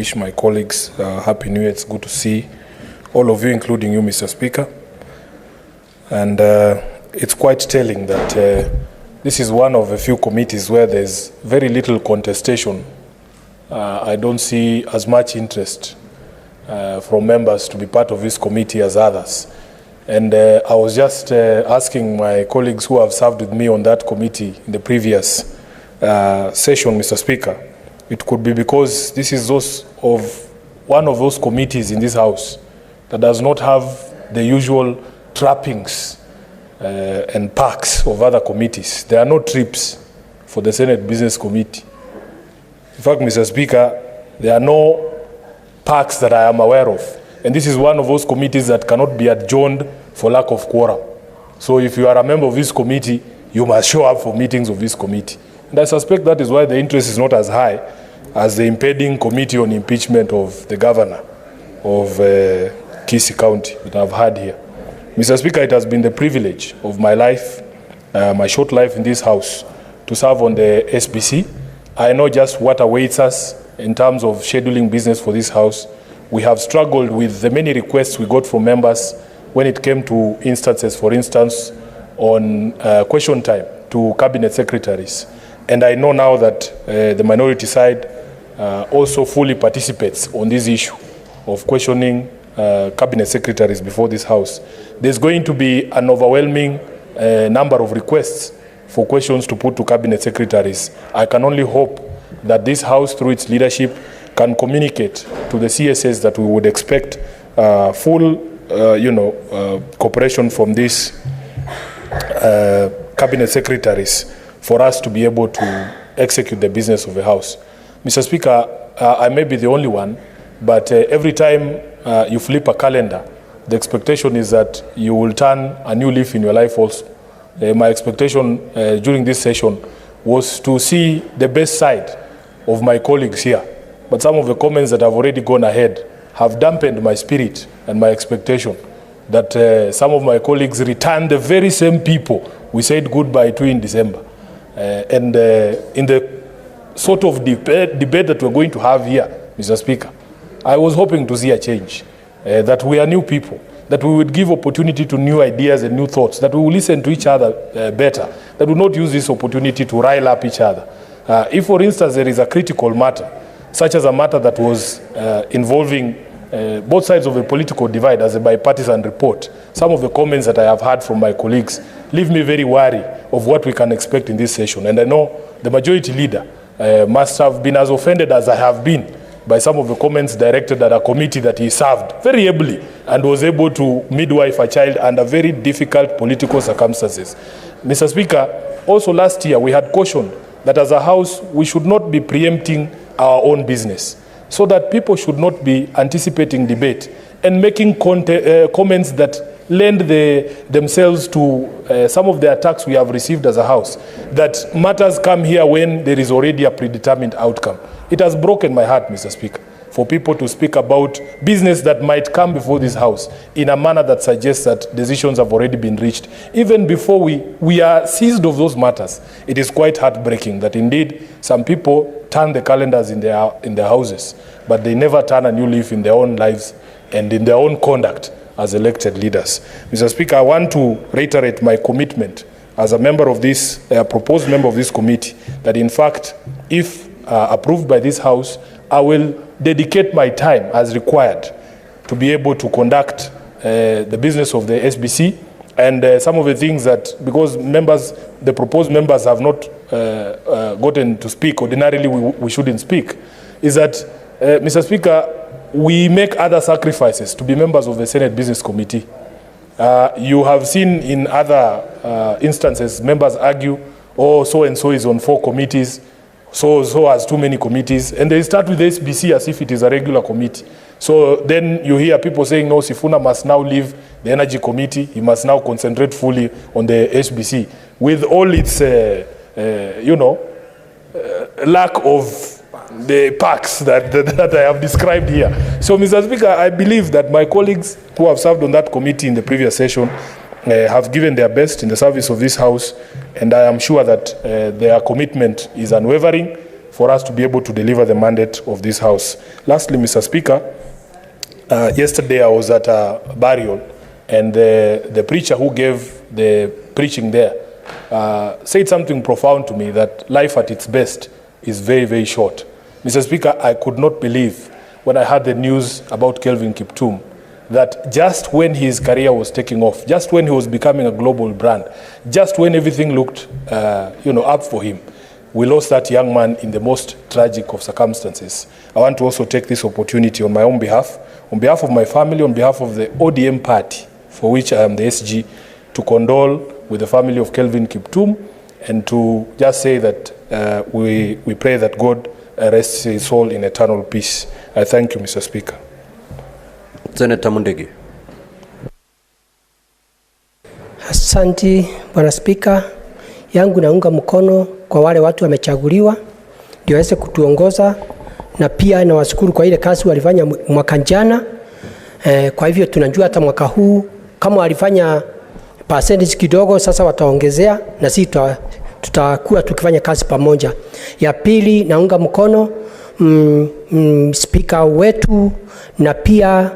Wish my colleagues Happy New Year. It's good to see all of you, including you, Mr. Speaker. And it's quite telling that this is one of a few committees where there's very little contestation. I don't see as much interest from members to be part of this committee as others. And I was just asking my colleagues who have served with me on that committee in the previous session, Mr. Speaker, it could be because this is one of those committees in this House that does not have the usual trappings and perks of other committees. There are no trips for the Senate Business Committee. In fact, Mr. Speaker, there are no perks that I am aware of. And this is one of those committees that cannot be adjourned for lack of quorum. So if you are a member of this committee, you must show up for meetings of this committee. And I suspect that is why the interest is not as high as the impending committee on impeachment of the governor of Kisii County that I've had here. Mr. Speaker, it has been the privilege of my life, my short life in this House, to serve on the SBC. I know just what awaits us in terms of scheduling business for this House. We have struggled with the many requests we got from members when it came to instances, for instance, on question time to cabinet secretaries. And I know now that the minority side also fully participates on this issue of questioning cabinet secretaries before this House. There's going to be an overwhelming number of requests for questions to put to cabinet secretaries. I can only hope that this House, through its leadership, can communicate to the CSS that we would expect full, cooperation from these cabinet secretaries for us to be able to execute the business of the House. Mr. Speaker, I may be the only one, but every time you flip a calendar, the expectation is that you will turn a new leaf in your life also. My expectation during this session was to see the best side of my colleagues here. But some of the comments that have already gone ahead have dampened my spirit and my expectation that some of my colleagues return the very same people we said goodbye to in December. In the sort of debate that we're going to have here, Mr. Speaker, I was hoping to see a change, that we are new people, that we would give opportunity to new ideas and new thoughts, that we will listen to each other better, that we will not use this opportunity to rile up each other. If, for instance, there is a critical matter, such as a matter that was involving both sides of a political divide as a bipartisan report, some of the comments that I have heard from my colleagues leave me very wary of what we can expect in this session. And I know the majority leader must have been as offended as I have been by some of the comments directed at a committee that he served very ably and was able to midwife a child under very difficult political circumstances. Mr. Speaker, also last year we had cautioned that as a House we should not be preempting our own business, so that people should not be anticipating debate and making comments that lend themselves to some of the attacks we have received as a House, that matters come here when there is already a predetermined outcome. It has broken my heart, Mr. Speaker, for people to speak about business that might come before this House in a manner that suggests that decisions have already been reached. Even before we are seized of those matters, it is quite heartbreaking that indeed some people turn the calendars in their houses, but they never turn a new leaf in their own lives and in their own conduct as elected leaders. Mr. Speaker, I want to reiterate my commitment as a member of this, proposed member of this committee, that in fact, if approved by this House, I will dedicate my time as required to be able to conduct the business of the SBC, and some of the things that, because the proposed members have not gotten to speak, ordinarily we shouldn't speak, is that, Mr. Speaker, we make other sacrifices to be members of the Senate Business Committee. You have seen in other instances, members argue, oh, so-and-so is on 4 committees, so has too many committees, and they start with the SBC as if it is a regular committee. So then you hear people saying, no, Sifuna must now leave the Energy Committee, he must now concentrate fully on the SBC, with all its, lack of the perks that I have described here. So, Mr. Speaker, I believe that my colleagues who have served on that committee in the previous session have given their best in the service of this House, and I am sure that their commitment is unwavering for us to be able to deliver the mandate of this House. Lastly, Mr. Speaker, yesterday I was at a burial, and the preacher who gave the preaching there said something profound to me, that life at its best is very, very short. Mr. Speaker, I could not believe when I heard the news about Kelvin Kiptum, that just when his career was taking off, just when he was becoming a global brand, just when everything looked up for him, we lost that young man in the most tragic of circumstances. I want to also take this opportunity on my own behalf of my family, on behalf of the ODM party, for which I am the SG, to condole with the family of Kelvin Kiptum, and to just say that we pray that God rests his soul in eternal peace. I thank you, Mr. Speaker. Senator Mundegi. Asante Bwana Spika, yangu naunga mkono kwa wale watu wamechaguliwa ndio waweze kutuongoza, na pia nawashukuru kwa ile kazi walifanya mwaka jana. Kwa hivyo tunajua hata mwaka huu kama walifanya percentage kidogo, sasa wataongezea na sisi tutakuwa tukifanya kazi pamoja. Ya pili, naunga mkono spika wetu na pia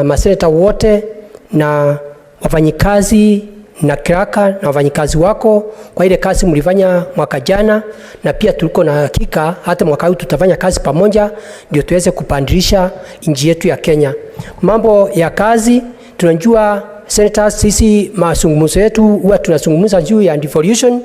maseneta wote na wafanyikazi na kiraka na wafanyikazi wako kwa ile kazi mlifanya mwaka jana, na pia tuliko na hakika hata mwaka huu tutafanya kazi pamoja ndio tuweze kupandilisha nchi yetu ya Kenya. Mambo ya kazi, tunajua senators, sisi mazungumzo yetu huwa tunazungumza juu ya devolution,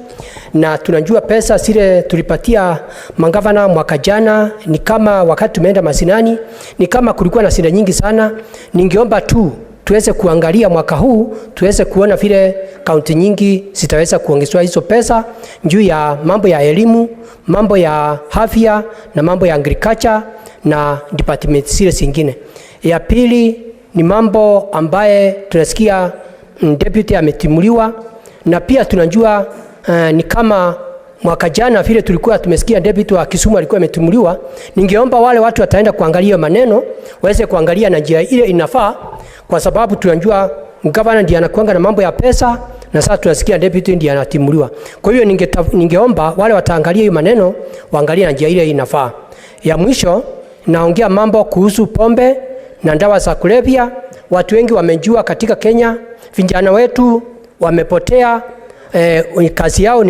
na tunajua pesa zile tulipatia mangavana mwaka jana ni kama wakati tumeenda masinani ni kama kulikuwa na sina nyingi sana. Ningeomba tu tuweze kuangalia mwaka huu, tuweze kuona vile kaunti nyingi zitaweza kuongezwa hizo pesa juu ya mambo ya elimu, mambo ya afya na mambo ya agriculture na department zile zingine. Ya pili ni mambo ambaye tunasikia deputy ametimuliwa, na pia tunajua ni kama mwaka jana vile tulikuwa tumesikia deputy wa Kisumu alikuwa ametimuliwa. Ningeomba wale watu wataenda kuangalia maneno waweze kuangalia na njia ile inafaa, kwa sababu tunajua governor ndiye anakuanga na mambo ya pesa, na sasa tunasikia deputy ndiye anatimuliwa. Kwa hiyo ningeomba wale wataangalia hiyo maneno waangalie na njia ile inafaa. Ya mwisho, naongea mambo kuhusu pombe na dawa za kulevya. Watu wengi wamejua katika Kenya vijana wetu wamepotea, kazi yao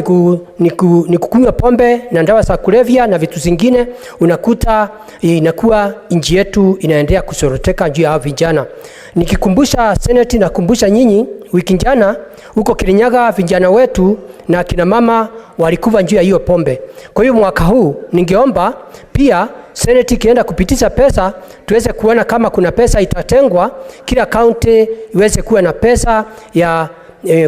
ni kukunywa pombe na dawa za kulevya na vitu zingine. Unakuta inakuwa nchi yetu inaendelea kusoroteka juu ya hao vijana. Nikikumbusha Senate, nakumbusha nyinyi, wiki jana huko Kirinyaga vijana wetu na kina mama walikufa juu ya hiyo pombe. Kwa hiyo mwaka huu ningeomba pia Senate kienda kupitisha pesa, tuweze kuona kama kuna pesa itatengwa, kila county iweze kuwa na pesa ya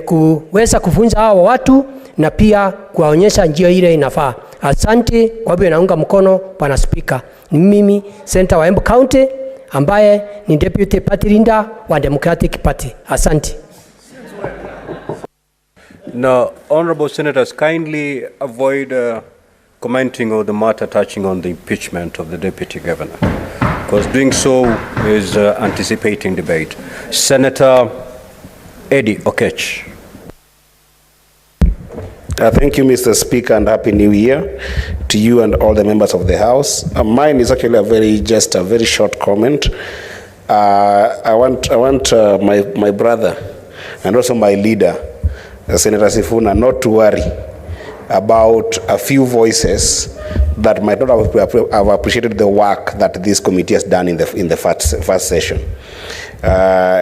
kuweza kufunza hao watu na pia kuwaonyesha njia ile inafaa. Asante. Kwa hivyo naunga mkono Bwana Speaker. Ni mimi Senator wa Embu County ambaye ni deputy party leader wa Democratic Party. Asante. Now, honorable senators, kindly avoid commenting on the matter touching on the impeachment of the deputy governor, because doing so is anticipating debate. Senator Eddie Okech. Thank you, Mr. Speaker, and Happy New Year to you and all the members of the House. Mine is actually a very short comment. I want my brother and also my leader, Senator Sifuna, not to worry about a few voices that might not have appreciated the work that this committee has done in the first session.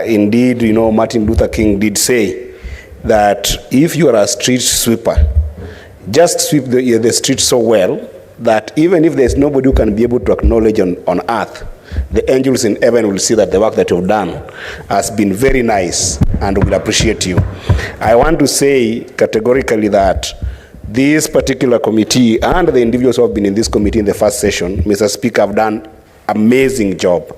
Indeed, Martin Luther King did say that if you are a street sweeper, just sweep the street so well that even if there's nobody who can be able to acknowledge on earth, the angels in heaven will see that the work that you've done has been very nice and will appreciate you. I want to say categorically that this particular committee and the individuals who have been in this committee in the first session, Mr. Speaker, have done amazing job.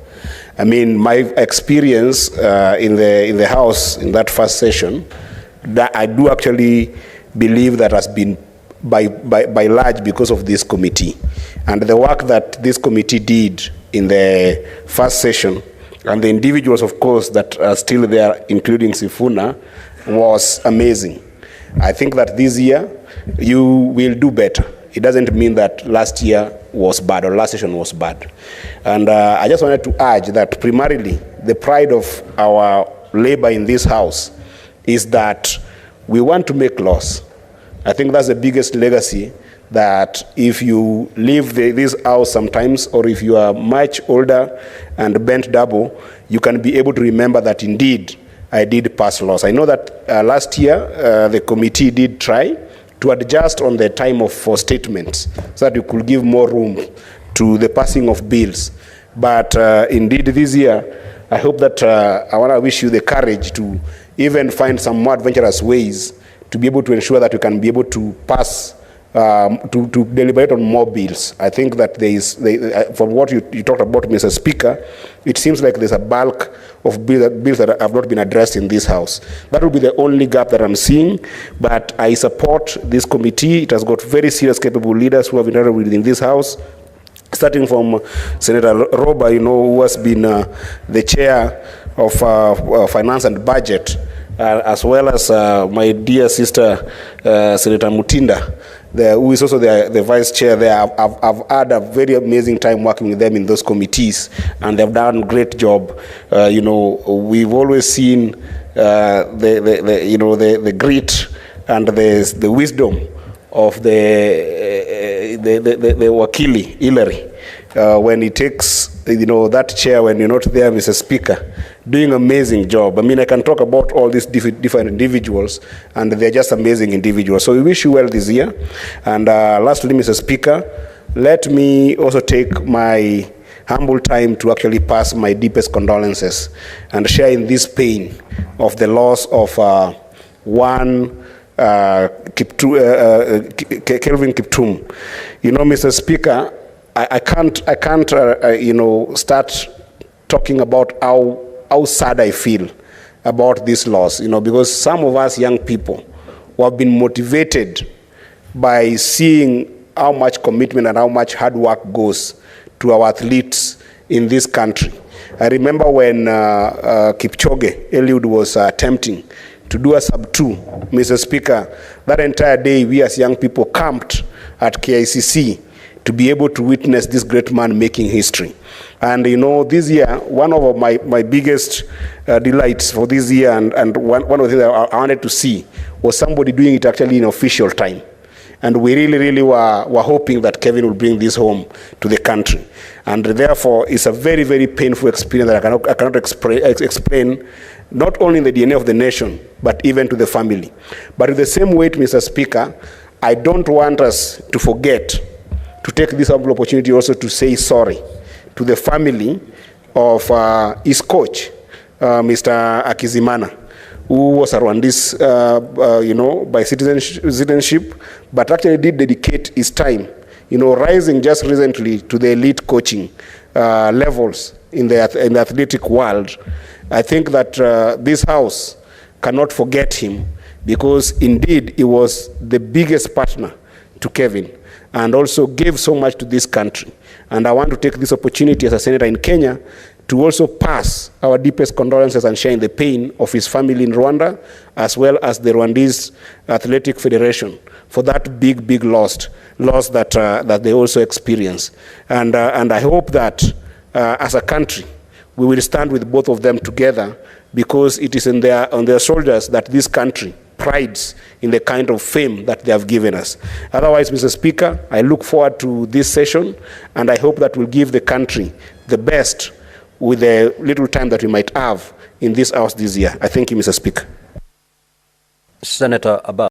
I mean, my experience in the House in that first session, that I do actually believe that has been by large because of this committee. And the work that this committee did in the first session, and the individuals, of course, that are still there, including Sifuna, was amazing. I think that this year you will do better it doesn't mean that last year was bad or last session was bad. And I just wanted to urge that primarily the pride of our labor in this house is that we want to make laws. I think that's the biggest legacy, that if you leave this house sometimes, or if you are much older and bent double, you can be able to remember that indeed I did pass laws. I know that last year the committee did try to adjust on the time for statements so that you could give more room to the passing of bills. But indeed this year, I hope that I want to wish you the courage to even find some more adventurous ways to be able to ensure that you can be able to pass, to deliberate on more bills. I think that there is, from what you talked about, Mr. Speaker, it seems like there's a bulk of bills that have not been addressed in this House. That will be the only gap that I'm seeing, but I support this committee. It has got very serious, capable leaders who have been within this House, starting from Senator Roba, who has been the chair of Finance and Budget, as well as my dear sister, Senator Mutinda, who is also the vice chair there. I've had a very amazing time working with them in those committees, and they've done a great job. We've always seen the grit and the wisdom of the Wakili Hillary when he takes that chair when you're not there, Mr. Speaker, doing amazing job. I mean, I can talk about all these different individuals, and they're just amazing individuals. So we wish you well this year. And lastly, Mr. Speaker, let me also take my humble time to actually pass my deepest condolences and share in this pain of the loss of Kelvin Kiptum. Mr. Speaker, I can't start talking about how sad I feel about this loss, because some of us young people who have been motivated by seeing how much commitment and how much hard work goes to our athletes in this country. I remember when Kipchoge, Eliud, was attempting to do a sub-2, Mr. Speaker, that entire day we as young people camped at KICC to be able to witness this great man making history. And this year, one of my biggest delights for this year, and one of the things I wanted to see was somebody doing it actually in official time. And we really were hoping that Kevin would bring this home to the country. And therefore, it's a very, very painful experience that I cannot explain, not only in the DNA of the nation, but even to the family. But in the same weight, Mr. Speaker, I don't want us to forget to take this humble opportunity also to say sorry to the family of his coach, Mr. Akizimana, who was a Rwandese, by citizenship, but actually did dedicate his time, rising just recently to the elite coaching levels in the athletic world. I think that this House cannot forget him, because indeed he was the biggest partner to Kevin and also gave so much to this country. And I want to take this opportunity as a senator in Kenya to also pass our deepest condolences and share in the pain of his family in Rwanda, as well as the Rwandese Athletic Federation, for that big loss that they also experience. And I hope that as a country, we will stand with both of them together, because it is on their shoulders that this country prides in the kind of fame that they have given us. Otherwise, Mr. Speaker, I look forward to this session, and I hope that we'll give the country the best with the little time that we might have in this House this year. I thank you, Mr. Speaker. Senator AJAABU.